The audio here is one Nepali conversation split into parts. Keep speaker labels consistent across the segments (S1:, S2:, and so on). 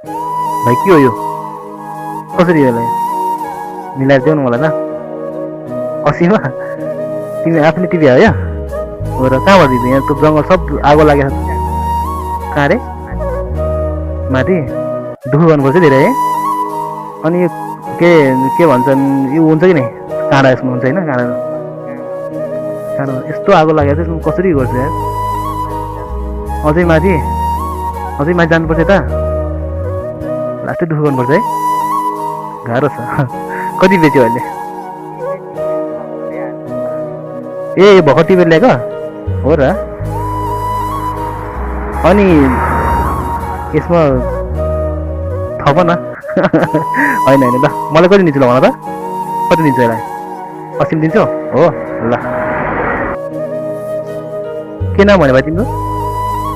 S1: भाइ के हो यो कसरी यसलाई मिलाएर देऊ न मलाई ल 80 मा तिमी आफूले टिप्या हो यो हो र कहाँबाट दिँदै यहाँ त जङ्गल सब आगो लागेको छ कहाँ रे माथि दुःख गर्नुपर्छ धेरै है अनि यो के भन्छन् यो हुन्छ कि नै काँडा यसमा हुन्छ होइन काँडा काँडा यस्तो आगो लागेको छ यसमा कसरी गर्छ यार अझै माथि जानुपर्छ त लास्टै दुःख गर्नुपर्छ है गाह्रो छ कति बेच्यो अहिले ए भर्खर टिपेर ल्याएको हो र अनि यसमा थप न होइन होइन ल मलाई कति दिन्छु ल भन त कति दिन्छ यसलाई 80 दिन्छौ हो ल के नाम भन्यो भाइ तिम्रो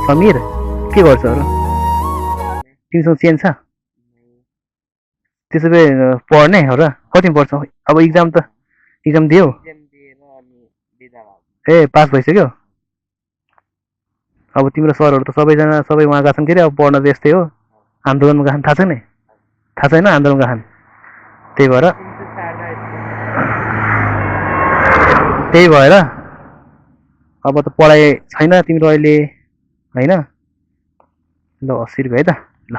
S1: समीर के गर्छ अरू तिमीसँग चेन छ त्यसो भए पढ्ने हो र कति पढ्छौ अब इक्जाम दियौ ए पास भइसक्यो अब तिम्रो सरहरू त सबै उहाँ गएको छन् के अरे अब पढ्न त यस्तै हो आन्दोलनमा गएको थाहा छैन थाहा छैन आन्दोलन गएको त्यही भएर अब त पढाइ छैन तिम्रो अहिले होइन ल 80 रुपियाँ है त ल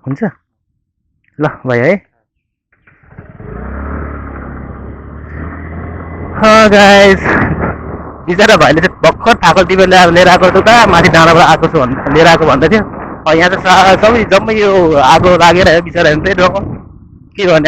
S1: हुन्छ ल भाइ है गाइस बिचरा भाइले चाहिँ भर्खर ठाकल टिपेर लिएर आएको त माथि डाँडाबाट आएको छु लिएर आएको भन्दै थियो यहाँ त सबै जम्मै यो आगो लागेर बिचरा चाहिँ के गर्ने